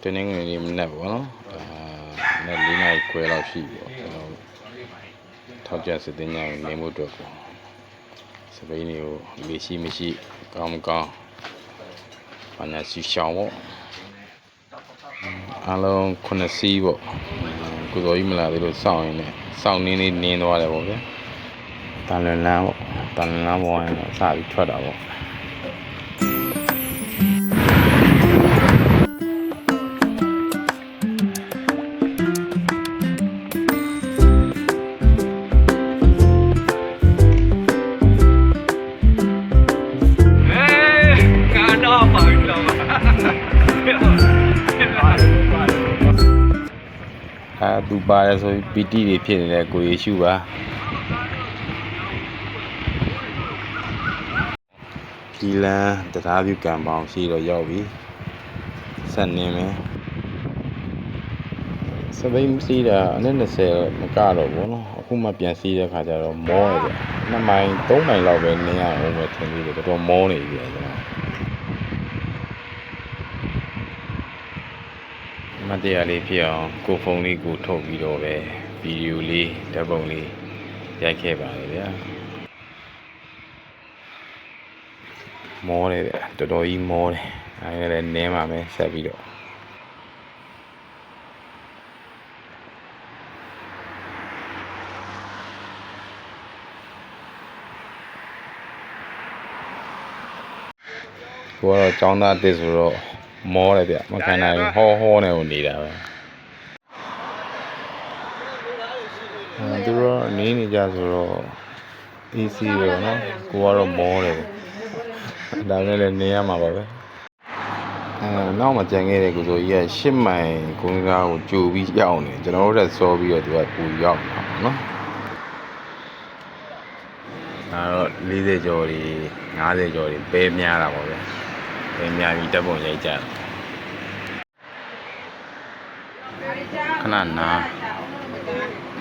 တင်းငွေလေးမနဲ့ပေါ့နော်နဲ့၄နိုင်ခွဲလောက်ရှိပေါ့ကျွန်တော်ထောက်ကျစစ်တင်ညာကိုနေမှုအတွက်ကိုစပိန်တွေကိုလေရှိမရှိကောင်းမကောင်းဘာညာစီရှောင်းပေါ့အားလုံး9စီးပေါ့ကိုစောကြီးမလာသေးလို့စောင့်ရင်းနဲ့စောင့်နင်းသွားတယ်ပေါ့ဗျာတန်လန်လန်းပေါ့တန်လန်လန်းပေါ်ရင်တော့စပြီးထွက်တာပေါ့သူပါတယ်ဆိုပြီးပီတီတွေဖြစ်နေတဲ့ကိုယေရှုပါခီလန်တရားပြုကံပေါင်းရှိတော့ရောက်ပြီဆက်နေမယ်စပိန်စီးတာအနည်း20မကတော့ဘောနော်အခုမှပြန်စီးတဲ့ခါကျတော့မောရတယ်2မိုင်3မိုင်လောက်ပဲနင်းရအောင်ပဲထင်ပြီးတော့တော်တော်မောနေပြီကျွန်တော်မတရားလေးဖြစ်အောင်ကိုဖုန်းလေးကိုထုတ်ပြီးတော့ပဲဗီဒီယိုလေးဓာတ်ပုံလေးရိုက်ခဲ့ပါလေဗျာမောတယ်ဗျာတော်တော်ကြီးမောတယ်အဲဒါလည်းနင်းပါမယ်ဆက်ပြီးတော့ကိုကတော့ចောင်းသားတစ်ဆိုတော့မောတယ်ဗျမခံနိုင်ဟောနေကိုနေတာပဲသူတို့နေနေကြဆိုတော့ AC ပဲနော်ကိုကတော့မောတယ်ဒါနဲ့လည်းနေရမှာပါပဲနောက်မှကြံခဲ့တဲ့ကိုဆိုကြီးက10မိုင်ကုန်းကားကိုကြိုပြီးရောက်နေကျွန်တော်တို့တက်စောပြီးတော့သူကပူရောက်မှာနော်ဒါတော့40ကျော်တွေ50ကျော်တွေပဲများတာပေါ့ဗျပဲများပြီးတက်ပုံရိုက်ကြတယ်ခဏ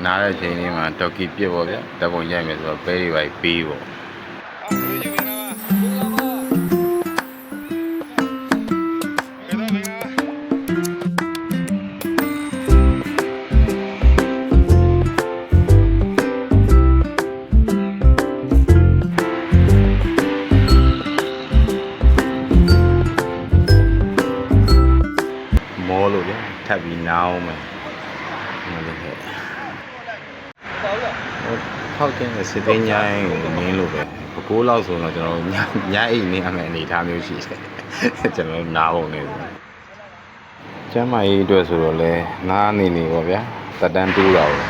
နားတဲ့ချိန်လေးမှာတော်ကီပြစ်ပေါ့ဗျတက်ပုံရိုက်မယ်ဆိုတော့ပဲတွေပါပေးပေါ့မောလို့ဗျထပ်ပြီးနားအောင်မယ်ထောက်ကျင်းတဲ့စစ်သိမ်းချိုင်းကိုနင်းလို့ပဲ9လောက်ဆိုတော့ကျွန်တော်ညအိတ်နေရမယ့်အနေအထားမျိုးရှိတယ်ကျွန်တော်နားပုံနေတယ်ကျမ်းမာရေးအတွက်ဆိုတော့လဲနားနေပေါ့ဗျာတက်တန်းတူးတာပေါ့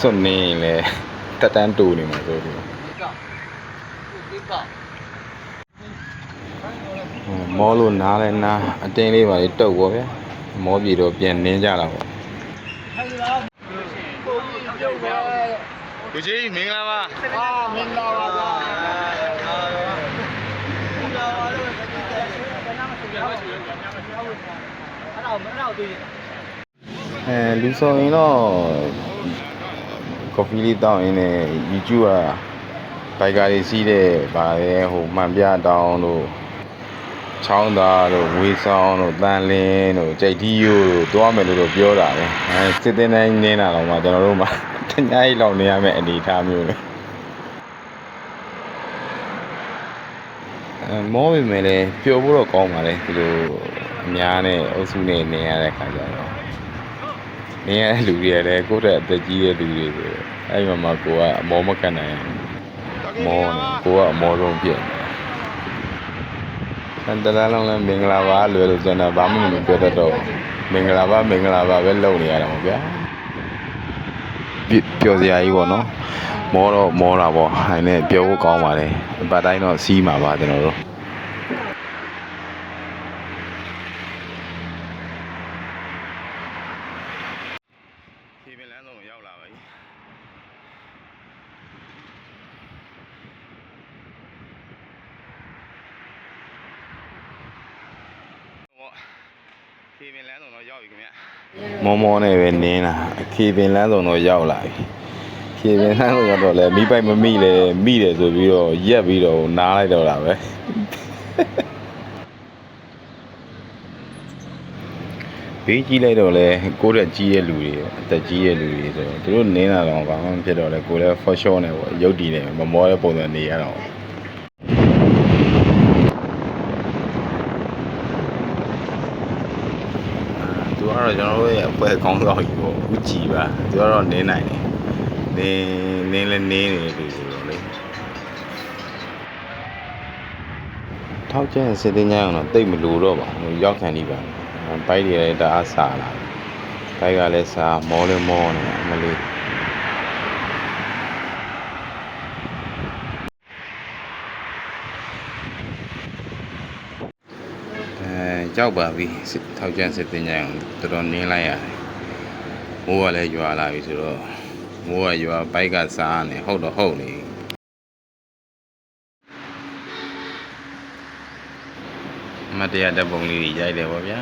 စွတ်နေရင်လဲတက်တန်းတူးနေမှာဆိုပြီးမောလို့နားလဲနားအတင်းလေးပါလေတုတ်ပေါ့ဗျာမောပြေတော့ပြန်နင်းကြတာပေါ့လူကြီးမင်္ဂလာပါမင်္ဂလာပါလူဆောင်ရင်တော့ကော်ဖီလေးတောင်းရင်းနဲ့ YouTube ကဘိုက်ကားလေးစီးတဲ့ဗာလေဟိုမှန်ပြတောင်းတို့ချောင်းသားတို့ဝေးဆောင်တို့တန်လင်းတို့ကြိတ်တီးရိုးတို့တွားမယ်လို့ပြောတာပဲစစ်တင်တိုင်းနေတာတော့မှကျွန်တော်တို့မှတ냐ကြီးလောက်နေရမယ့်အနေအထားမျိုးလေမောပြီမယ်လေပျော်ဖို့တော့ကောင်းပါလေဒီလိုအများနဲ့အုပ်စုနဲ့နေရတဲ့ခါကျတော့နေရတဲ့လူတွေလည်းကိုယ့်တဲ့အသက်ကြီးတဲ့လူတွေဆိုအဲ့ဒီမှာကိုကအမောမကန်နိုင်မောနေကိုကအမောဆုံးပြည့်တလားလုံးလည်းမင်္ဂလာပါလွယ်လို့ကျွန်တော်ဘာမှမပြောတတ်တော့မင်္ဂလာပါပဲလုပ်နေရတာပေါ့ဗျာပျော်စရာကြီးပေါ့နော်မောတော့မောတာပေါ့အဲ့နဲ့ပြောဖို့ကောင်းပါလေပတ်တိုင်းတော့စီးမှာပါကျွန်တော်တို့ဒီပင်လမ်းဆုံးရောက်လာပါပြီခေပင်လမ်းဆုံးတော့ရောက်ပြီခင်ဗျမောနဲ့ပဲနင်းလာခေပင်လမ်းဆုံးတော့ရောက်လာပြီခေပင်လမ်းဆုံးတော့လဲမိပိုက်မမိလဲမိတယ်ဆိုပြီးတော့ရက်ပြီးတော့နားလိုက်တော့တာပဲ ဘေးကြီးလိုက်တော့လဲကိုယ့်တက်ကြီးရဲ့လူတွေအသက်ကြီးရဲ့လူတွေဆိုတော့သူတို့နင်းလာတော့ဘာမှမဖြစ်တော့လဲကိုယ်လည်း for sure နဲ့ပေါ့ရုပ်တည်နေမမောတဲ့ပုံစံနေရတော့သူကတော့ကျွန်တော်တို့ရဲ့အဖွဲ့ကောင်းဆောင်ကြီးပေါ့ဦးကြည်ပါသူကတော့နင်းနိုင်တယ်နင်းလဲနင်းနေတယ်ဆိုတော့လေထောက်ကျန်စစ်သေးညအောင်တော့တိတ်မလို့တော့ပါဘူးရောက်ခံနေပါဘိုက်တွေလည်းတအားစာလာဘိုက်ကလည်းစာမောလည်းမောနေအမလေးကြောက်ပါပြီထောက်ကျန်စစ်သေးညအောင်တော်တော်နင်းလိုက်ရတယ်မိုးကလည်းရွာလာပြီဆိုတော့မိုးကရွာဘိုက်ကစားနေဟုတ်တော့ဟုတ်နေမတရားတပ်ပုံလေးတွေရိုက်တယ်ပေါ့ဗျာ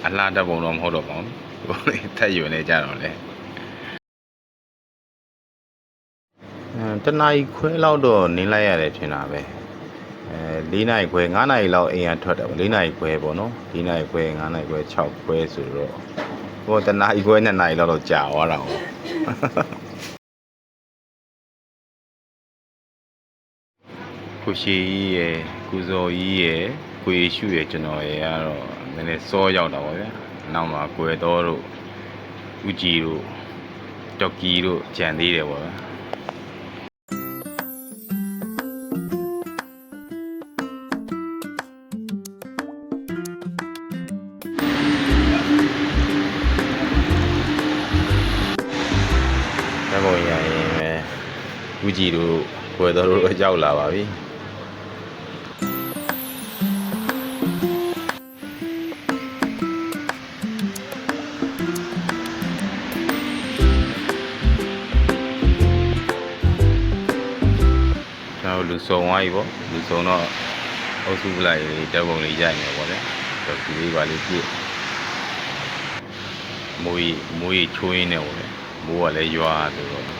အလှတပ်ပုံတော့မဟုတ်တော့ပါဘူးဟိုလေးထက်ရွယ်နေကြတော့လေတနာရီခွဲလောက်တော့နင်းလိုက်ရတယ်ထင်တာပဲ4နာရီခွဲ5နာရီလောက်အိမ်ကထွက်တယ်ပေါ့4နာရီခွဲပေါ့နော်4နာရီခွဲ5နာရီခွဲ6ခွဲဆိုတော့ဟိုတနာရီခွဲ2နာရီလောက်တော့ကြာသွားတာပေါ့ကိုရှိကြီးရယ်ကုဇော်ကြီးရယ်ကိုယေရှုရယ်ကျွန်တော်ရယ်ကတော့နည်းနည်းစောရောက်တာပေါ့ဗျာနောက်မှာကိုယ်တော်တို့ဦးကြီးတို့ဒေါက်ကီတို့ကြံသေးတယ်ပေါ့ဗျာဓာတ်ပုံရရင်ပဲဦးကြီးတို့ကိုယ်တော်တို့ရောက်လာပါပြီလူစုံသွားပြီပေါ့လူစုံတော့အုပ်စုလိုက်တပ်ပုံလေးရိုက်နေပေါ့ဗျာတော့ဒီလေးပါလေးပြည့်မိုးချိုးရင်းနေပေါ့ဗျာမိုးကလည်းရွာဆိုတော့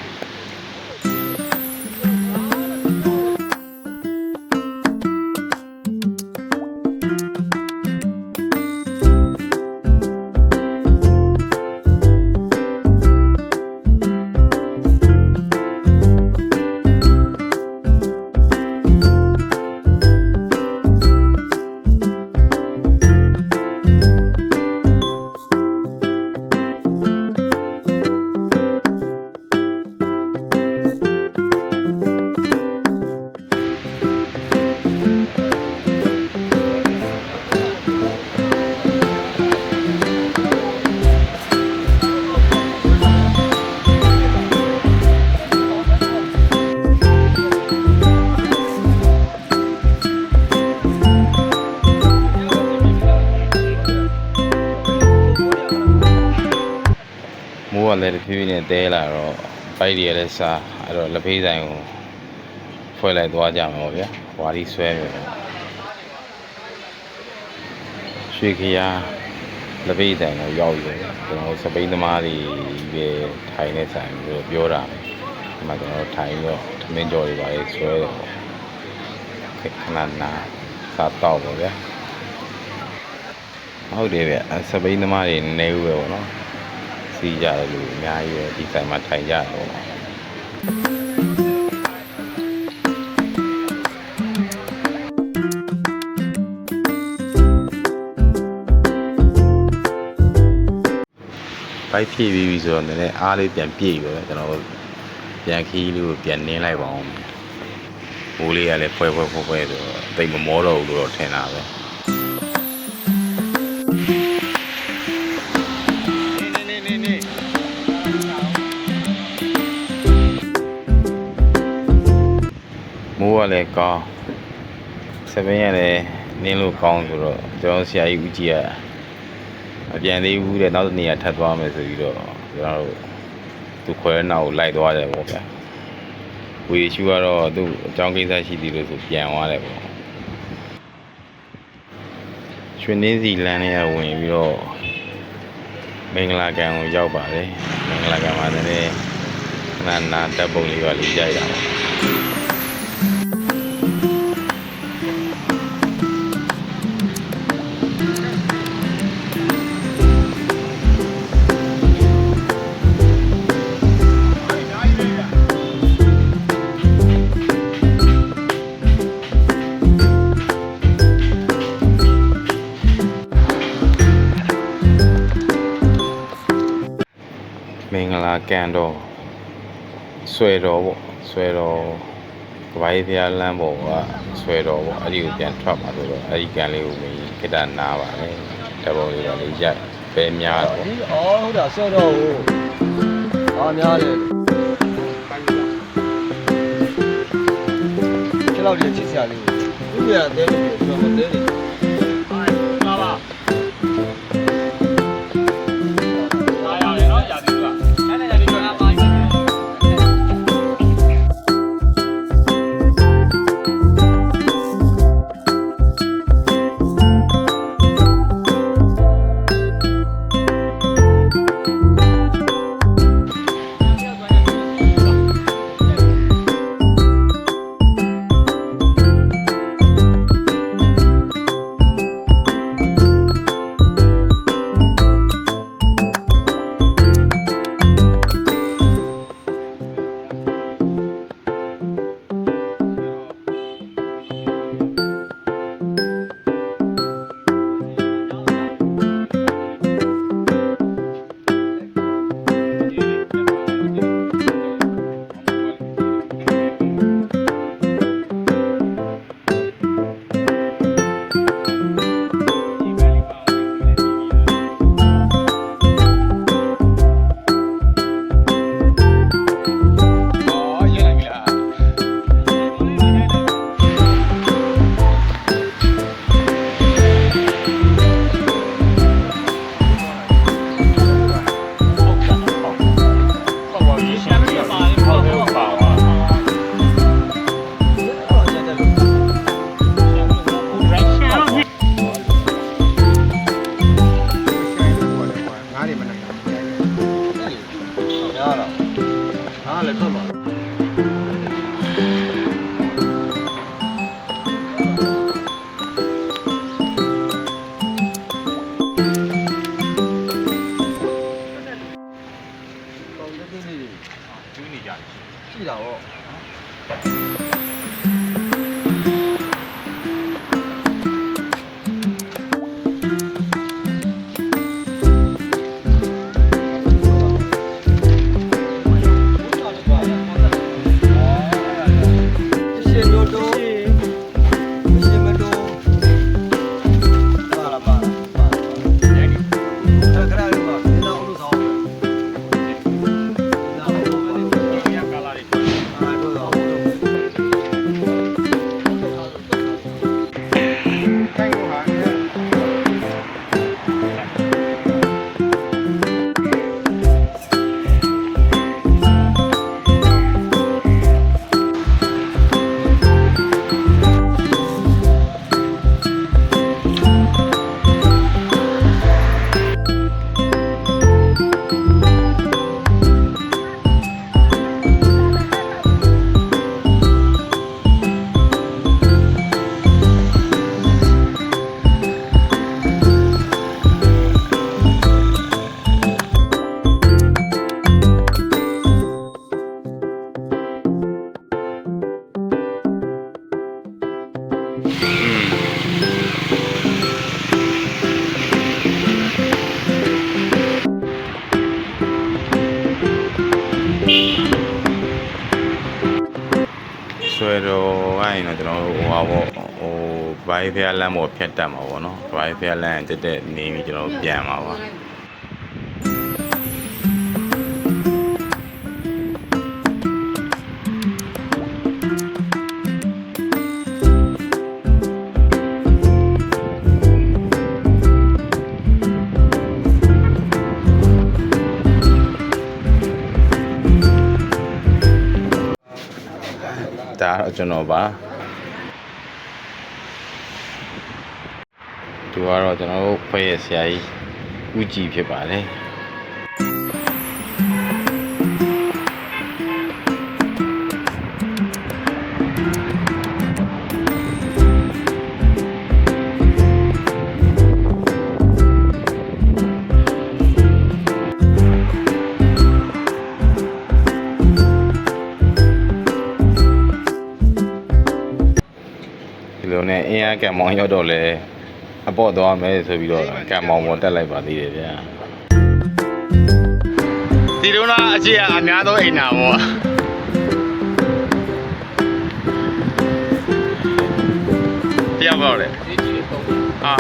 မိုးကလည်းတဖြည်းဖြည်းနဲ့တဲလာတော့ဘိုက်တွေလည်းစားအဲ့တော့လက်ဖေးဆိုင်ကိုဖွဲ့လိုက်သွားကြမှာပေါ့ဗျာဝါဒီဆွဲမယ်ရွှေခရာလက်ဖေးဆိုင်ကိုရောက်ပြီပဲကျွန်တော်စပိန်သမားတွေပဲထိုင်နေဆိုင်လို့ပြောတာပဲဒီမှာကျွန်တော်ထိုင်တော့သမင်းကြော်တွေပါလေဆွဲတယ်ပေါ့ခဏနာစားတော့ပေါ့ဗျာဟုတ်တယ်ဗျစပိန်သမားတွေနေဦးပဲပေါ့နော်စီးကြတယ်လို့အများကြီးပဲဒီဆိုင်မှာထိုင်ကြတယ်ပေါ့ဘိုက်ဖြည့်ပြီးပြီဆိုတော့နည်းနည်းအားလေးပြန်ပြည့်ပြီပဲကျွန်တော်ပြန်ခီးလေးကိုပြန်နင်းလိုက်ပါအောင်မိုးလေးကလည်းဖွဲဆိုတော့တိတ်မမောတော့ဘူးလို့တော့ထင်တာပဲမိုးကလည်းကောင်းစပင်းရလည်းနင်းလို့ကောင်းဆိုတော့ကျွန်တော်ဆရာကြီးဦးကြီးကအပြန်သေးဘူးတဲ့နောက်တစ်နေရာထပ်သွားမယ်ဆိုပြီးတော့ကျွန်တော်တို့သူခွဲနောက်ကိုလိုက်သွားတယ်ပေါ့ဗျာဝေရှူကတော့သူ့အကြောင်းကိစ္စရှိသေးလို့ဆိုပြန်သွားတယ်ပေါ့ရွှေနှင်းစီလမ်းထဲကဝင်ပြီးတော့မင်္ဂလာကံကိုရောက်ပါတယ်မင်္ဂလာကံမှာလည်းခဏနာတပ်ပုံလေးပါလေးကြိုက်တာပေါ့ မင်္ဂလာကန်တော့ဆွဲတော်ပေါ့ဆွဲတော်ကပိုင်းဖျားလမ်းပေါ်ကဆွဲတော်ပေါ့အဲ့ဒီကိုပြန်ထွက်ပါဆိုတော့အဲ့ဒီကန်လေးကိုမြင်ခိတနာပါလေတဘောလေးပါလေးရိုက်ပဲများတော့ ဒီအော်ဟုတ်တာဆွဲတော့ဟိုအားများတယ်ဒီလောက်ကြီးချစ်စရာလေးကိုဒီပြန်တဲလို့ပြောမတဲတယ်ဟာပါလာရတယ်နော်ရာသီကအဲ့ဒါရာသီကအားပါ ရှိတာပေါ့ဆွဲတော်အဲ့ရင်တော့ကျွန်တော်တို့ဟိုဟာပေါ့ဟိုဘိုင်းဖျားလမ်းပေါ်ဖြတ်တက်မှာပေါ့နော်ဘိုင်းဖျားလမ်းတက်တက်နေပြီးကျွန်တော်တို့ပြန်မှာပါဒါတော့ကျွန်တော်ပါသူကတော့ကျွန်တော်တို့ဖွဲ့ရဆရာကြီးဦးကြည်ဖြစ်ပါတယ်ဒီလိုနဲ့အင်းအားကံမောင်ရောက်တော့လဲအပေါ့သွားမယ်ဆိုပြီးတော့ကံမောင်ပေါ်တက်လိုက်ပါသေးတယ်ဗျာ ဒီတော့လားအချစ်အများဆုံးအိမ်နာပေါ့တယောက်ပေါ့လေ ဒီကြီးလေးပုံ အာ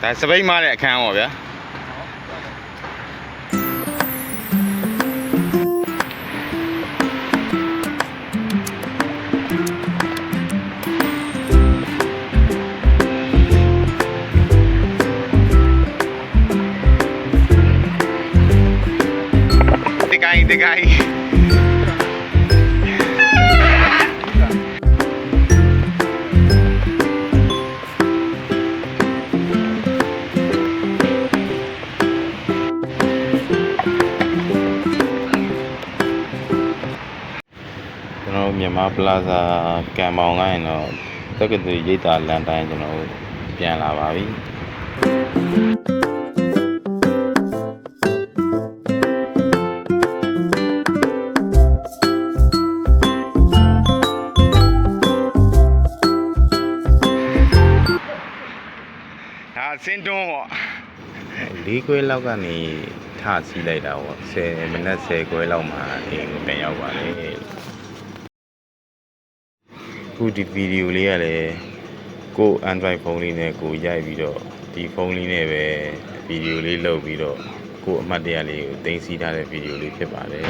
ဒါစပိတ်မတဲ့အခန်းပေါ့ဗျာတကိုင်းမြန်မာပလာဇာကံမောင်ကိုင်းတော့တက္ကသိုလ်ရိပ်သာလမ်းတိုင်းကျွန်တော်ပြန်လာပါပြီဒါစင်တွန်းပေါ့၄ခွဲလောက်ကနေထစီးလိုက်တာပေါ့10မိနစ်10ခွဲလောက်မှအိမ်ကိုပြန်ရောက်ပါလေခုဒီဗီဒီယိုလေးကလည်းကို Android ဖုန်းလေးနဲ့ကိုရိုက်ပြီးတော့ဒီဖုန်းလေးနဲ့ပဲဗီဒီယိုလေးလုပ်ပြီးတော့ကိုအမှတ်တရလေးကိုတင်စီထားတဲ့ဗီဒီယိုလေးဖြစ်ပါတယ်